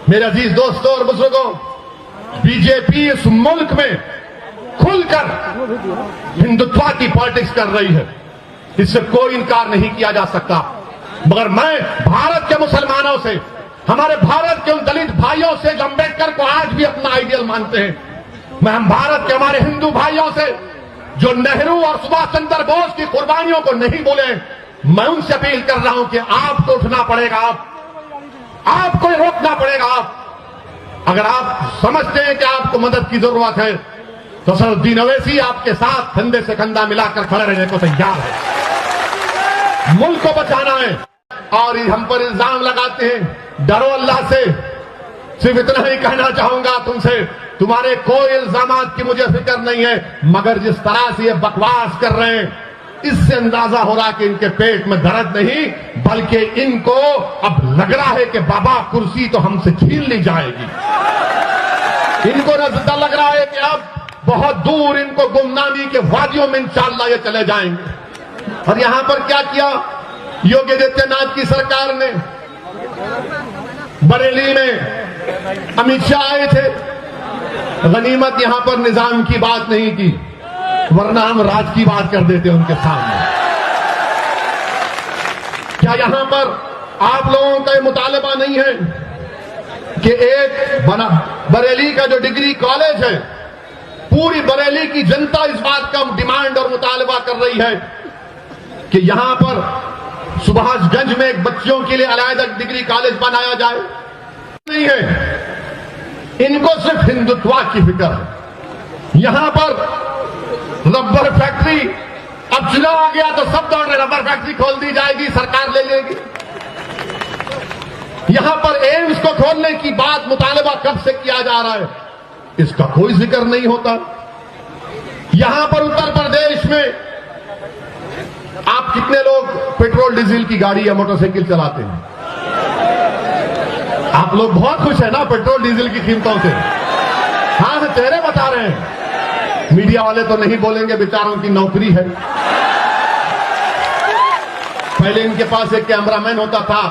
मेरे अजीज दोस्तों और बुजुर्गों, बीजेपी इस मुल्क में खुलकर हिंदुत्व की पॉलिटिक्स कर रही है, इससे कोई इनकार नहीं किया जा सकता। मगर मैं भारत के मुसलमानों से, हमारे भारत के उन दलित भाइयों से जो अम्बेडकर को आज भी अपना आइडियल मानते हैं, मैं हम भारत के हमारे हिंदू भाइयों से जो नेहरू और सुभाष चंद्र बोस की कुर्बानियों को नहीं बोले, मैं उनसे अपील कर रहा हूं कि आपको उठना पड़ेगा, आपको रोकना पड़ेगा। अगर आप समझते हैं कि आपको मदद की जरूरत है तो असदुद्दीन ओवैसी आपके साथ कंधे से कंधा मिलाकर खड़े रहने को तैयार है। मुल्क को बचाना है और हम पर इल्जाम लगाते हैं, डरो अल्लाह से। सिर्फ इतना ही कहना चाहूंगा तुमसे, तुम्हारे कोई इल्जामात की मुझे फिक्र नहीं है, मगर जिस तरह से ये बकवास कर रहे हैं इससे अंदाजा हो रहा कि इनके पेट में दर्द नहीं, बल्कि इनको अब लग रहा है कि बाबा कुर्सी तो हमसे छीन ली जाएगी। इनको डर लग रहा है कि अब बहुत दूर इनको गुमनामी के वादियों में इंशाअल्लाह ये चले जाएंगे। और यहां पर क्या किया योगी आदित्यनाथ की सरकार ने? बरेली में अमित शाह आए थे, गनीमत यहां पर निजाम की बात नहीं की, वरना हम राज की बात कर देते उनके सामने। क्या यहां पर आप लोगों का ये मुतालबा नहीं है कि एक बरेली का जो डिग्री कॉलेज है, पूरी बरेली की जनता इस बात का डिमांड और मुतालबा कर रही है कि यहां पर सुभाषगंज में एक बच्चियों के लिए अलग डिग्री कॉलेज बनाया जाए? नहीं है, इनको सिर्फ हिंदुत्व की फिक्र है। यहां पर रबर फैक्ट्री, अब चुनाव आ गया तो सब दौड़ रहे, रबर फैक्ट्री खोल दी जाएगी, सरकार ले लेगी। यहां पर एम्स को खोलने की बात मुतालबा कब से किया जा रहा है, इसका कोई जिक्र नहीं होता। यहां पर उत्तर प्रदेश में आप कितने लोग पेट्रोल डीजल की गाड़ी या मोटरसाइकिल चलाते हैं? आप लोग बहुत खुश है ना पेट्रोल डीजल की कीमतों से? हाँ, चेहरे बता रहे हैं। मीडिया वाले तो नहीं बोलेंगे, बेचारों की नौकरी है। पहले इनके पास एक कैमरामैन होता था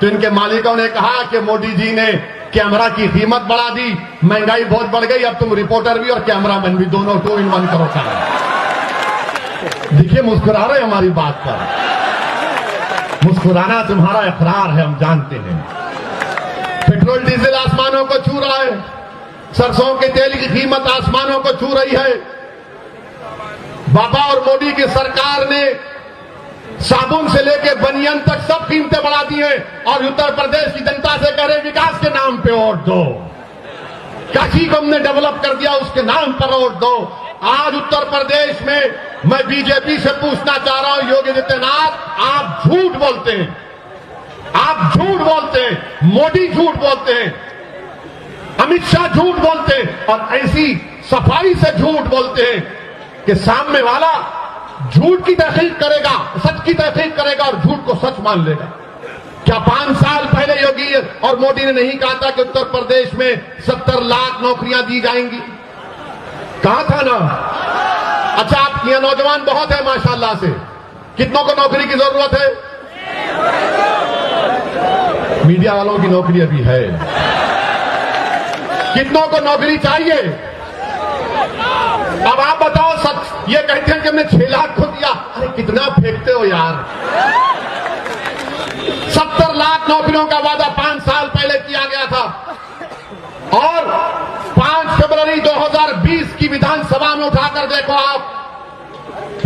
तो इनके मालिकों ने कहा कि मोदी जी ने कैमरा की कीमत बढ़ा दी, महंगाई बहुत बढ़ गई, अब तुम रिपोर्टर भी और कैमरामैन भी दोनों 2 in 1 करो। देखिए मुस्कुरा रहे हमारी बात पर। मुस्कुराना तुम्हारा इकरार है, हम जानते हैं। पेट्रोल डीजल आसमानों को छू रहा है, सरसों के तेल की कीमत आसमानों को छू रही है। बाबा और मोदी की सरकार ने साबुन से लेकर बनियान तक सब कीमतें बढ़ा दी हैं और उत्तर प्रदेश की जनता से कह रहे विकास के नाम पे वोट दो। काशी को हमने डेवलप कर दिया, उसके नाम पर वोट दो। आज उत्तर प्रदेश में मैं बीजेपी से पूछना चाह रहा हूं, योगी आदित्यनाथ, आप झूठ बोलते हैं, आप झूठ बोलते हैं, मोदी झूठ बोलते हैं, अमित शाह झूठ बोलते हैं और ऐसी सफाई से झूठ बोलते हैं कि सामने वाला झूठ की तहकीक करेगा, सच की तहकीक करेगा और झूठ को सच मान लेगा। क्या 5 साल पहले योगी और मोदी ने नहीं कहा था कि उत्तर प्रदेश में 70 लाख नौकरियां दी जाएंगी? कहा था ना? अच्छा, आपके यहां नौजवान बहुत है माशाल्लाह से, कितनों को नौकरी की जरूरत है? मीडिया वालों की नौकरी अभी है, कितनों को नौकरी चाहिए? अब आप बताओ, सच ये कहते हैं कि हमने 6 लाख को दिया। अरे कितना फेंकते हो यार। 70 लाख नौकरियों का वादा 5 साल पहले किया गया था और 5 फरवरी 2020 की विधानसभा में उठाकर देखो आप,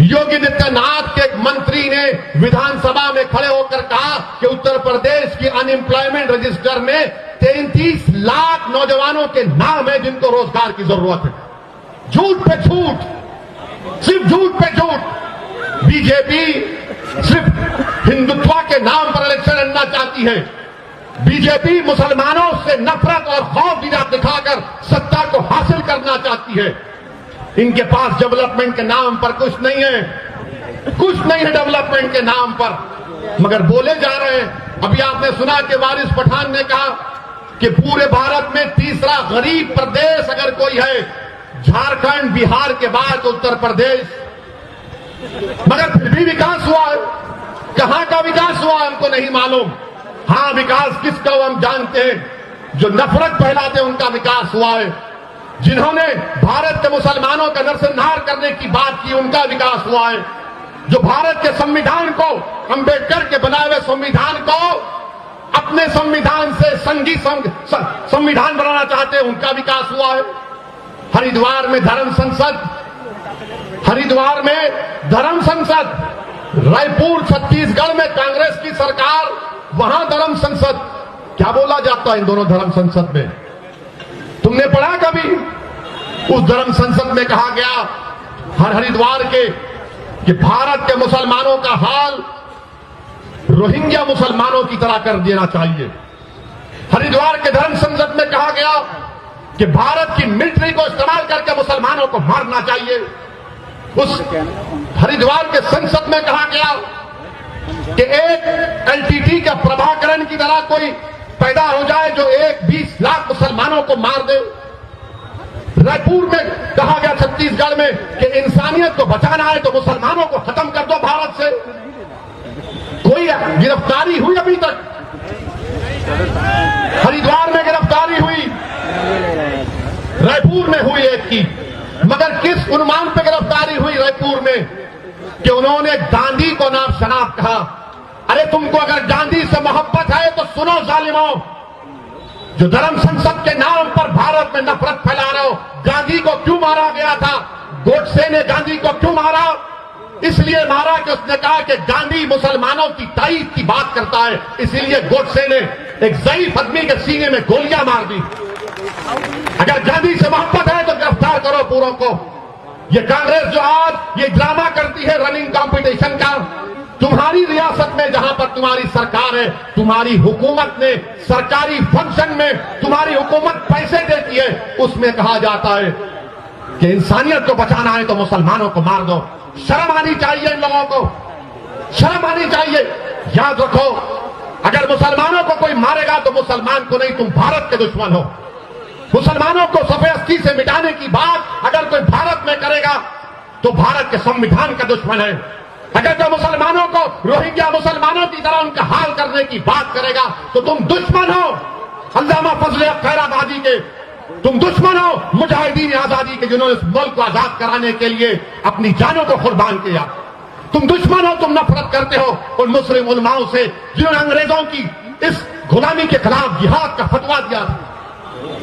योगी आदित्यनाथ के एक मंत्री ने विधानसभा में खड़े होकर कहा कि उत्तर प्रदेश की अनएम्प्लॉयमेंट रजिस्टर में 33 लाख नौजवानों के नाम है जिनको रोजगार की जरूरत है। झूठ पे झूठ, सिर्फ झूठ पे झूठ। बीजेपी सिर्फ हिंदुत्व के नाम पर इलेक्शन लड़ना चाहती है। बीजेपी मुसलमानों से नफरत और खौफ दिखाकर सत्ता को हासिल करना चाहती है। इनके पास डेवलपमेंट के नाम पर कुछ नहीं है, कुछ नहीं है डेवलपमेंट के नाम पर, मगर बोले जा रहे हैं। अभी आपने सुना कि वारिस पठान ने कहा कि पूरे भारत में तीसरा गरीब प्रदेश अगर कोई है, झारखंड बिहार के बाद उत्तर प्रदेश। मगर फिर भी विकास हुआ है। कहां का विकास हुआ हमको नहीं मालूम। हां, विकास किसका हम जानते हैं। जो नफरत फैलाते उनका विकास हुआ है, जिन्होंने भारत के मुसलमानों का नरसंहार करने की बात की उनका विकास हुआ है, जो भारत के संविधान को, अंबेडकर के बनाए हुए संविधान को अपने संविधान से संघी संविधान बनाना चाहते हैं, उनका विकास हुआ है। हरिद्वार में धर्म संसद, हरिद्वार में धर्म संसद, रायपुर छत्तीसगढ़ में कांग्रेस की सरकार, वहां धर्म संसद। क्या बोला जाता है इन दोनों धर्म संसद में? तुमने पढ़ा कभी? उस धर्म संसद में कहा गया हरिद्वार के कि भारत के मुसलमानों का हाल रोहिंग्या मुसलमानों की तरह कर देना चाहिए। हरिद्वार के धर्म संसद में कहा गया कि भारत की मिलिट्री को इस्तेमाल करके मुसलमानों को मारना चाहिए। उस हरिद्वार के संसद में कहा गया कि एक एलटीटी का प्रभाकरण की तरह कोई पैदा हो जाए जो 20 लाख मुसलमानों को मार दे। रायपुर में कहा गया छत्तीसगढ़ में कि इंसानियत को बचाना है तो मुसलमानों को खत्म कर दो भारत से। कोई गिरफ्तारी हुई अभी तक? हरिद्वार में गिरफ्तारी हुई, रायपुर में हुई एक की, मगर किस अनुमान पे गिरफ्तारी हुई रायपुर में? कि उन्होंने गांधी को नाम शनाब कहा। अरे तुमको अगर गांधी से मोहब्बत है तो सुनो जालिमों, जो धर्म संसद के नाम पर भारत में नफरत फैला रहे हो। गांधी को क्यों मारा गया था? गोडसे ने गांधी को क्यों मारा? इसलिए मारा कि उसने कहा कि गांधी मुसलमानों की ताईद की बात करता है, इसीलिए गोडसे ने एक ज़ईफ आदमी के सीने में गोलियां मार दी। अगर गांधी से मोहब्बत है तो गिरफ्तार करो पूरों को। ये कांग्रेस जो आज ये ड्रामा करती है रनिंग कंपटीशन का, तुम्हारी रियासत में जहां पर तुम्हारी सरकार है, तुम्हारी हुकूमत ने सरकारी फंक्शन में तुम्हारी हुकूमत पैसे देती है, उसमें कहा जाता है कि इंसानियत को बचाना है तो मुसलमानों को मार दो। शर्म आनी चाहिए इन लोगों को, शर्म आनी चाहिए। याद रखो, अगर मुसलमानों को कोई मारेगा तो मुसलमान को नहीं, तुम भारत के दुश्मन हो। मुसलमानों को सफेदस्ती से मिटाने की बात अगर कोई भारत में करेगा तो भारत के संविधान का दुश्मन है। अगर कोई मुसलमानों को रोहिंग्या मुसलमानों की तरह उनका हाल करने की बात करेगा तो तुम दुश्मन हो अल्लामा फजल खैराबादी के, तुम दुश्मन हो मुजाहिदीन आजादी के, जिन्होंने इस मुल्क को आजाद कराने के लिए अपनी जानों को कुर्बान किया। तुम दुश्मन हो, तुम नफरत करते हो उन मुस्लिम उलमाओं से जिन्होंने अंग्रेजों की इस गुलामी के खिलाफ जिहाद का फतवा दिया।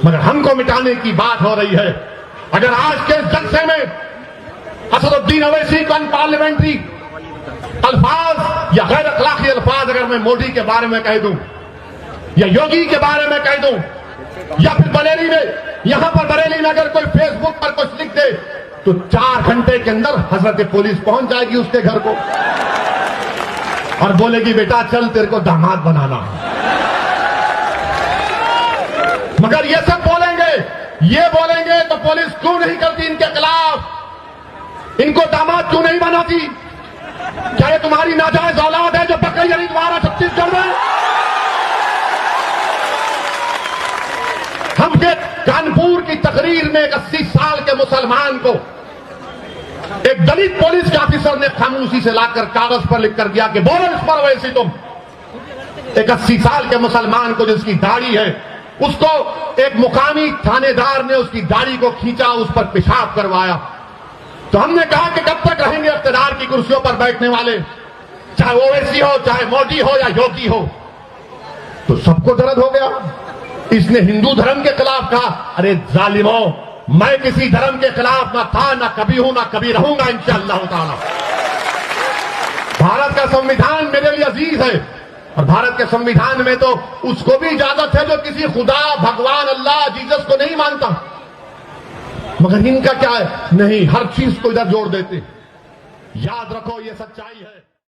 मगर हमको मिटाने की बात हो रही है। अगर आज के जलसे में असदुद्दीन अवैसी को अनपार्लियामेंट्री अल्फाज या गैर अखलाकी अल्फाज अगर मैं मोदी के बारे में कह दूं या योगी के बारे में कह दूं या फिर बरेली में, यहां पर बरेली में अगर कोई फेसबुक पर कुछ लिख दे तो 4 घंटे के अंदर हजरत पुलिस पहुंच जाएगी उसके घर को और बोलेगी बेटा चल तेरे को दामाद बनाना। मगर ये सब बोलेंगे, ये बोलेंगे तो पुलिस क्यों नहीं करती इनके खिलाफ? इनको दामाद क्यों नहीं बनाती? क्या ये तुम्हारी नाजायज औलाद है जो बकरी हरिद्वार छत्तीसगढ़ में? हमके कानपुर की तकरीर में एक 80 साल के मुसलमान को एक दलित पुलिस के ऑफिसर ने खामोशी से लाकर कागज पर लिखकर दिया कि बोलो इस पर वैसी तुम। एक 80 साल के मुसलमान को जिसकी दाढ़ी है उसको एक मुकामी थानेदार ने उसकी दाढ़ी को खींचा, उस पर पेशाब करवाया। तो हमने कहा कि कब तक रहेंगे इख्तियार की कुर्सियों पर बैठने वाले, चाहे ओवैसी हो, चाहे मोदी हो या योगी हो। तो सबको दर्द हो गया। इसने हिंदू धर्म के खिलाफ कहा, अरे जालिमों, मैं किसी धर्म के खिलाफ ना था, ना कभी हूं, ना कभी रहूंगा इंशाअल्लाह ताला। भारत का संविधान मेरे लिए अजीज है और भारत के संविधान में तो उसको भी इजाजत है जो किसी खुदा, भगवान, अल्लाह, जीसस को नहीं मानता। मगर इनका क्या है? नहीं, हर चीज को इधर जोड़ देते। याद रखो ये सच्चाई है।